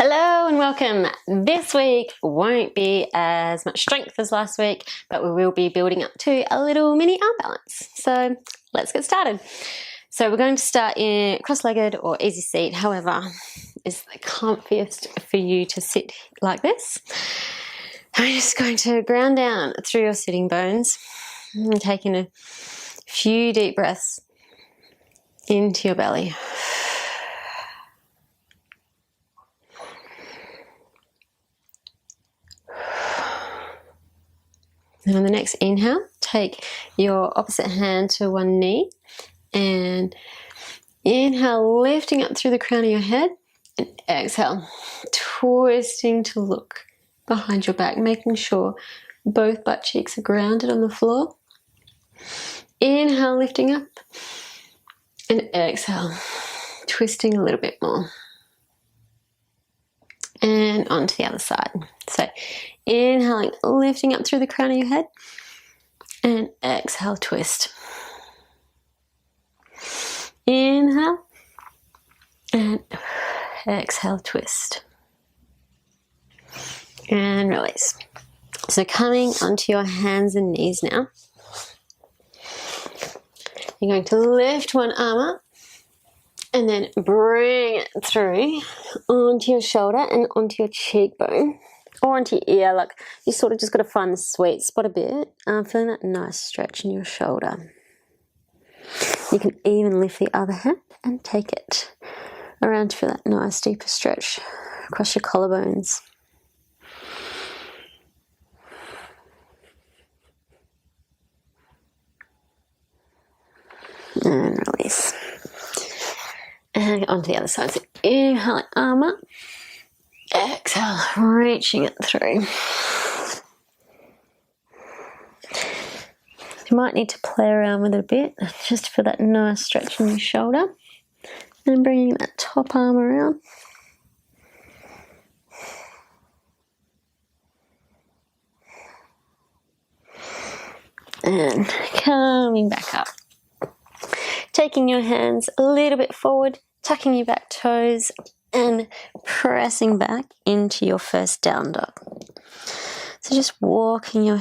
Hello and welcome. This week won't be as much strength as last week, but we will be building up to a little mini arm balance. So let's get started. So we're going to start in cross-legged or easy seat, however is the comfiest for you to sit like this. I'm just going to ground down through your sitting bones and taking a few deep breaths into your belly. And on the next inhale, take your opposite hand to one knee and inhale, lifting up through the crown of your head, and exhale, twisting to look behind your back, making sure both butt cheeks are grounded on the floor. Inhale, lifting up, and exhale, twisting a little bit more. And onto the other side. So inhaling, lifting up through the crown of your head, and exhale, twist. Inhale, and exhale, twist. And release. So coming onto your hands and knees now. You're going to lift one arm up, and then bring it through onto your shoulder and onto your cheekbone or onto your ear. Like you sort of just got to find the sweet spot a bit. Feeling that nice stretch in your shoulder. You can even lift the other hand and take it around to feel that nice deeper stretch across your collarbones. And release. And onto the other side. So inhale, arm up. Exhale, reaching it through. You might need to play around with it a bit, just for that nice stretch in your shoulder. And bringing that top arm around. And coming back up. Taking your hands a little bit forward, tucking your back toes and pressing back into your first down dog. So just walking your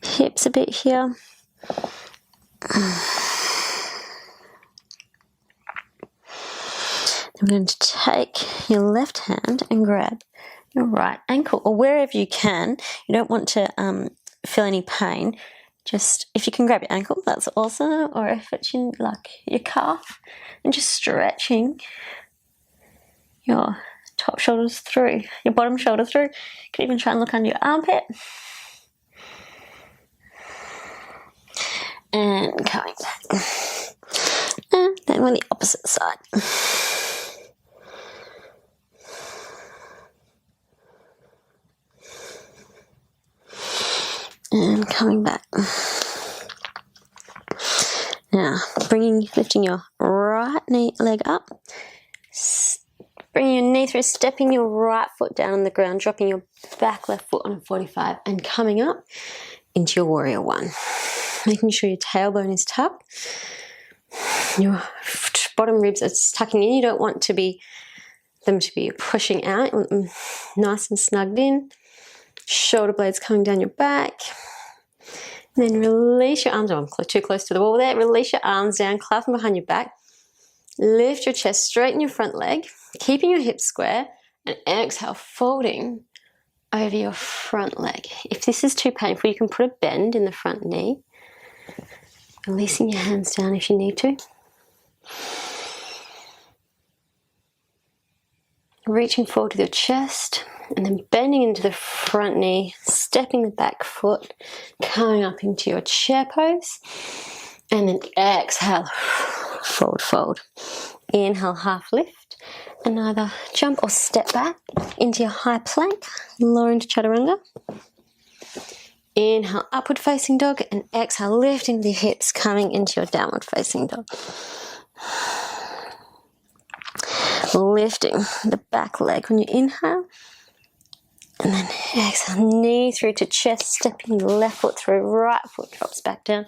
hips a bit here. I'm going to take your left hand and grab your right ankle, or wherever you can. You don't want to feel any pain. Just, if you can grab your ankle, that's awesome. Or if it's in like your calf, and just stretching your top shoulders through, your bottom shoulder through. You can even try and look under your armpit. And coming back. And then on the opposite side. And coming back. Now, lifting your right leg up, bringing your knee through, stepping your right foot down on the ground, dropping your back left foot on a 45, and coming up into your warrior one. Making sure your tailbone is tucked, your bottom ribs are tucking in. You don't want them to be pushing out. You want them nice and snugged in. Shoulder blades coming down your back. And then release your arms. I'm too close to the wall there. Release your arms down, clasp them behind your back. Lift your chest, straighten your front leg, keeping your hips square, and exhale, folding over your front leg. If this is too painful, you can put a bend in the front knee. Releasing your hands down if you need to. Reaching forward with your chest, and then bending into the front knee, stepping the back foot, coming up into your chair pose, and then exhale, forward fold. Inhale, half lift, and either jump or step back into your high plank, lower into chaturanga. Inhale, upward facing dog, and exhale, lifting the hips, coming into your downward facing dog. Lifting the back leg when you inhale. And then exhale, knee through to chest, stepping the left foot through, right foot drops back down.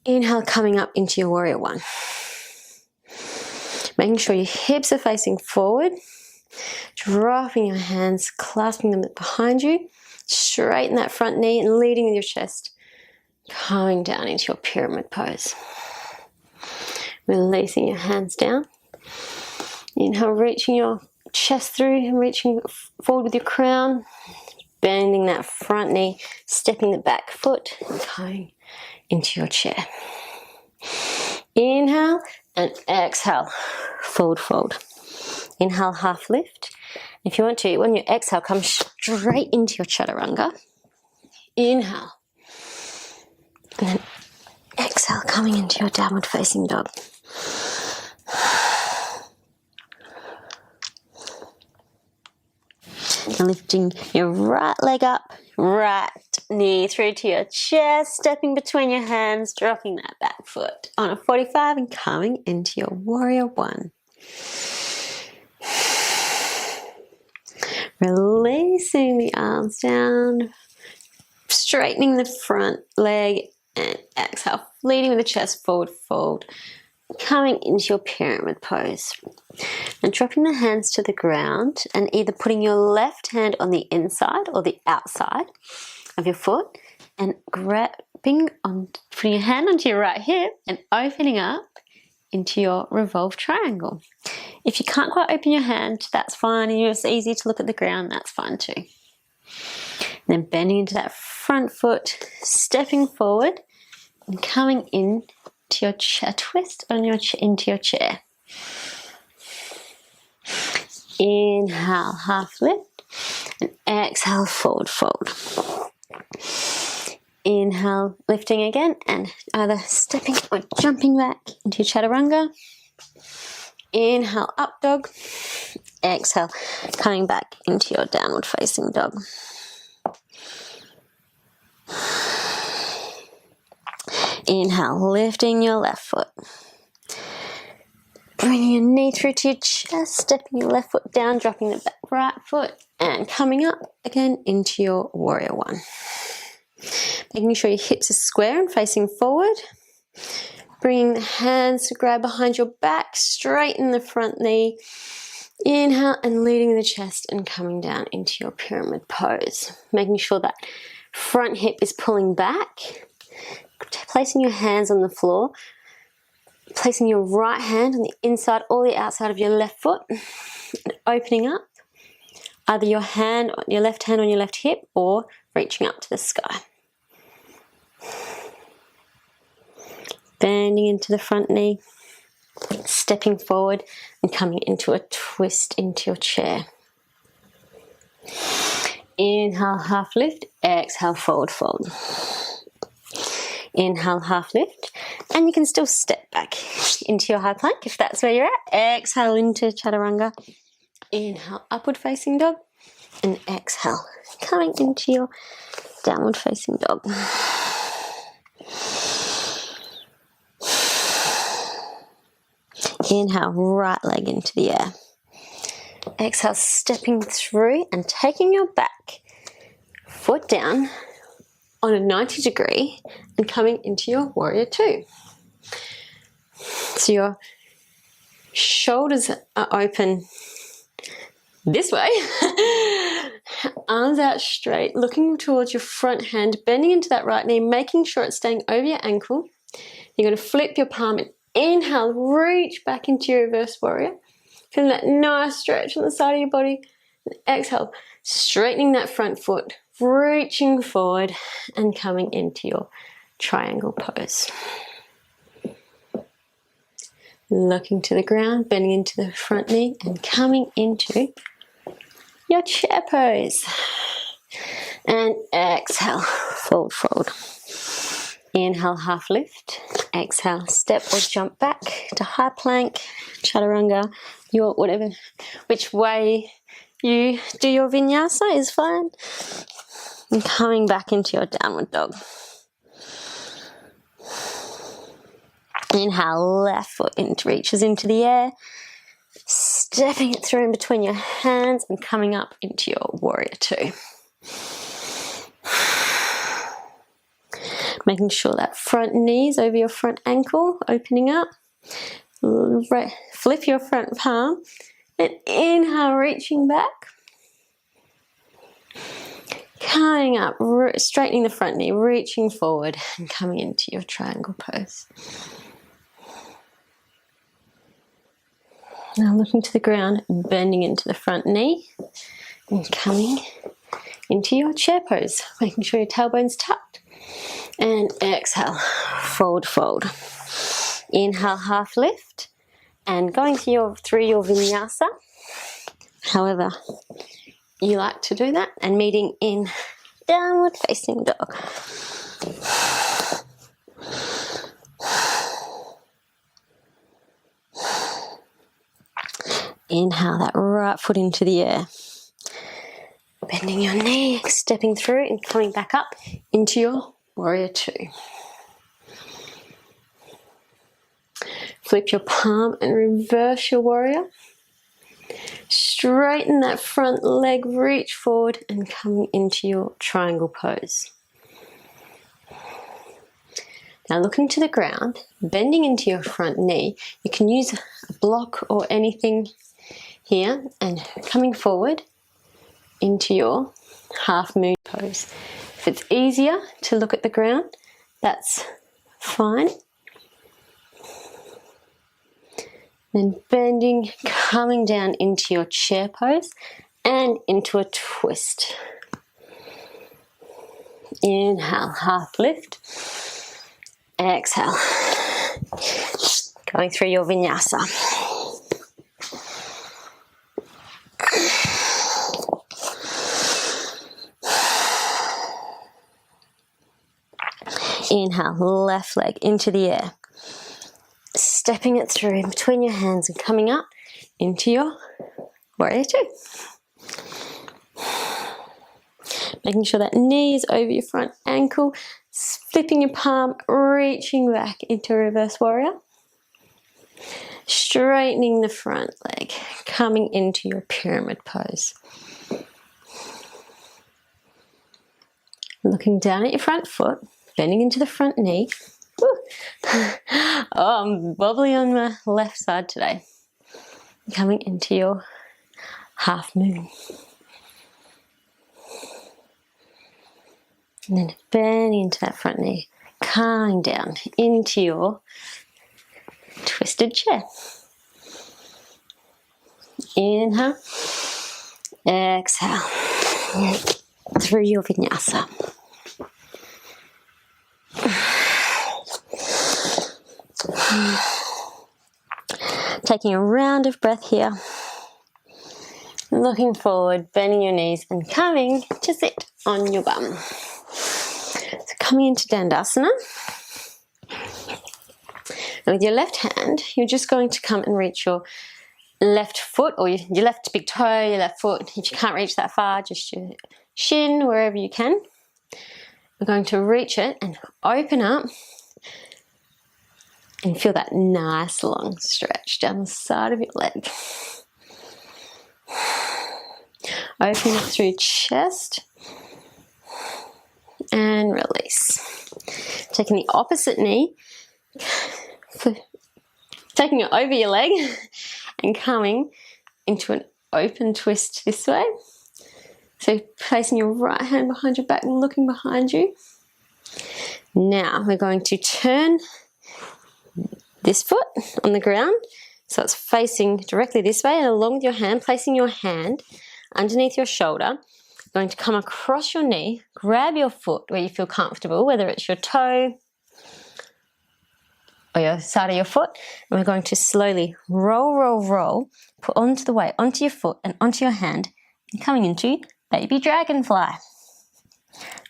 Inhale, coming up into your warrior one. Making sure your hips are facing forward Dropping your hands, clasping them behind you. Straighten that front knee and leading with your chest. Coming down into your pyramid pose. Releasing your hands down. Inhale, reaching your chest through and reaching forward with your crown. Bending that front knee, stepping the back foot and coming into your chair. Inhale and exhale, forward fold. Inhale, half lift. If you want to, when you exhale, come straight into your chaturanga. Inhale. And then exhale, coming into your downward facing dog. And lifting your right leg up, right knee through to your chest, stepping between your hands, dropping that back foot on a 45 and coming into your warrior one. Releasing the arms down, straightening the front leg and exhale, leading with the chest, forward fold, coming into your pyramid pose. And dropping the hands to the ground and either putting your left hand on the inside or the outside of your foot and putting your hand onto your right hip and opening up into your revolved triangle. If you can't quite open your hand, that's fine. And it's easy to look at the ground, that's fine too. And then bending into that front foot, stepping forward and coming in to your chair twist into your chair. Inhale, half lift, and exhale, forward fold. Inhale, lifting again, and either stepping or jumping back into your chaturanga. Inhale, up dog. Exhale, coming back into your downward facing dog. Inhale, lifting your left foot. Bringing your knee through to your chest, stepping your left foot down, dropping the back right foot, and coming up again into your warrior one. Making sure your hips are square and facing forward. Bringing the hands to grab behind your back, straighten the front knee. Inhale and leading the chest and coming down into your pyramid pose. Making sure that front hip is pulling back. Placing your hands on the floor. Placing your right hand on the inside or the outside of your left foot. And opening up. Either your left hand on your left hip or reaching up to the sky. Bending into the front knee, stepping forward and coming into a twist into your chair. Inhale, half lift, exhale, forward fold. Inhale, half lift, and you can still step back into your high plank if that's where you're at. Exhale into chaturanga. Inhale, upward facing dog, and exhale, coming into your downward facing dog. Inhale, right leg into the air. Exhale, stepping through and taking your back foot down on a 90 degree and coming into your warrior two. So your shoulders are open this way. Arms out straight, looking towards your front hand, bending into that right knee, making sure it's staying over your ankle. You're going to flip your palm and inhale, reach back into your reverse warrior. Feeling that nice stretch on the side of your body. And exhale, straightening that front foot, reaching forward and coming into your triangle pose. Looking to the ground, bending into the front knee and coming into your chair pose. And exhale, forward fold. Inhale, half lift. Exhale, step or jump back to high plank, chaturanga, which way you do your vinyasa is fine. And coming back into your downward dog. Inhale, left foot reaches into the air, stepping it through in between your hands and coming up into your warrior two. Making sure that front knee is over your front ankle, opening up. Flip your front palm And inhale, reaching back. Coming up, straightening the front knee, reaching forward and coming into your triangle pose. Now looking to the ground, bending into the front knee and coming into your chair pose, making sure your tailbone's tucked. And exhale, fold, fold. Inhale, half lift, and going through your vinyasa, however you like to do that, and meeting in downward facing dog. Inhale that right foot into the air. Bending your knee, stepping through and coming back up into your warrior two. Flip your palm and reverse your warrior. Straighten that front leg, reach forward and come into your triangle pose. Now looking to the ground, bending into your front knee. You can use a block or anything here and coming forward into your half moon pose. If it's easier to look at the ground, that's fine. Then bending, coming down into your chair pose and into a twist. Inhale, half lift. Exhale. Going through your vinyasa. Inhale, left leg into the air. Stepping it through in between your hands and coming up into your warrior two. Making sure that knee is over your front ankle, flipping your palm, reaching back into reverse warrior. Straightening the front leg, coming into your pyramid pose. Looking down at your front foot, bending into the front knee. Oh, I'm wobbly on my left side today. Coming into your half moon. And then bending into that front knee, coming down into your twisted chair. Inhale, exhale, through your vinyasa. Taking a round of breath here. Looking forward, bending your knees and coming to sit on your bum. So coming into Dandasana. And with your left hand, you're just going to come and reach your left foot or your left big toe, your left foot. If you can't reach that far, just your shin, wherever you can. We're going to reach it and open up and feel that nice long stretch down the side of your leg. Open up through your chest and release. Taking the opposite knee, taking it over your leg and coming into an open twist this way. So placing your right hand behind your back and looking behind you. Now we're going to turn this foot on the ground so it's facing directly this way, and along with your hand, placing your hand underneath your shoulder. You're going to come across your knee, grab your foot where you feel comfortable, whether it's your toe or your side of your foot, and we're going to slowly roll, put onto the weight, onto your foot and onto your hand, and coming into Baby Dragonfly.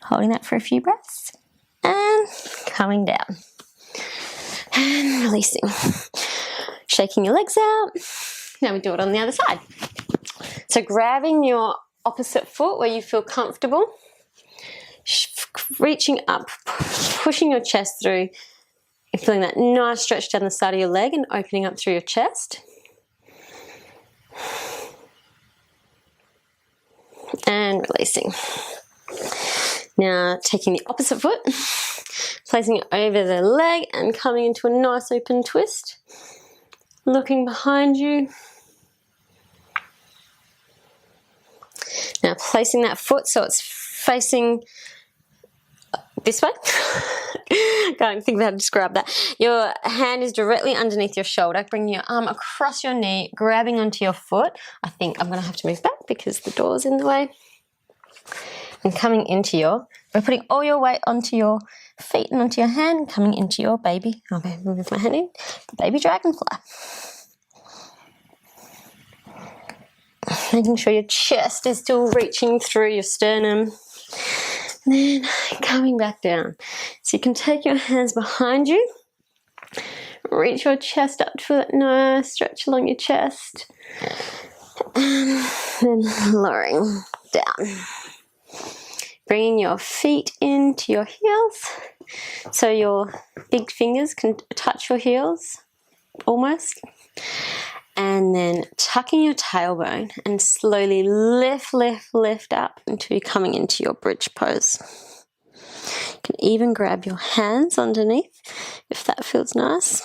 Holding that for a few breaths and coming down. And releasing. Shaking your legs out. Now we do it on the other side. So grabbing your opposite foot where you feel comfortable. Reaching up, pushing your chest through. You're feeling that nice stretch down the side of your leg and opening up through your chest. And releasing. Now taking the opposite foot, placing it over the leg and coming into a nice open twist. Looking behind you. placing that foot so it's facing this way. Can't think of how to describe that. Your hand is directly underneath your shoulder. Bring your arm across your knee, grabbing onto your foot. I think I'm going to have to move back because the door's in the way. And coming into we're putting all your weight onto your feet and onto your hand, coming into your baby, okay, move my hand in, baby dragonfly. Making sure your chest is still reaching through your sternum. And then coming back down. So you can take your hands behind you, reach your chest up to it, nice stretch along your chest, and then lowering down. Bringing your feet into your heels so your big fingers can touch your heels, almost. And then tucking your tailbone and slowly lift up until you're coming into your bridge pose. You can even grab your hands underneath if that feels nice.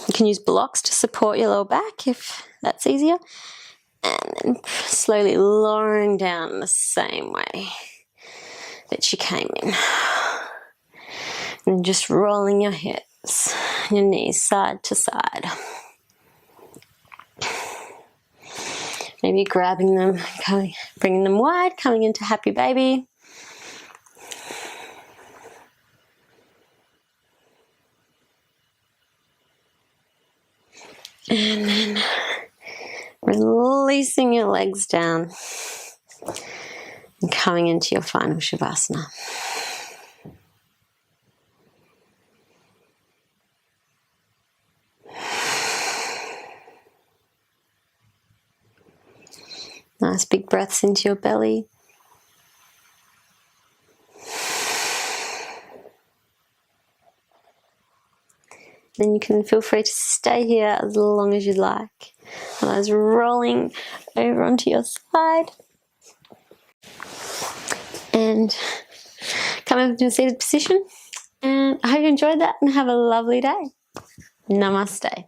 You can use blocks to support your lower back if that's easier. And then slowly lowering down the same way that you came in. And just rolling your hips, your knees side to side. Maybe grabbing them, bringing them wide, coming into happy baby. And then releasing your legs down and coming into your final Shavasana. Nice big breaths into your belly. Then you can feel free to stay here as long as you like. Otherwise, rolling over onto your side. And come up into a seated position. And I hope you enjoyed that and have a lovely day. Namaste.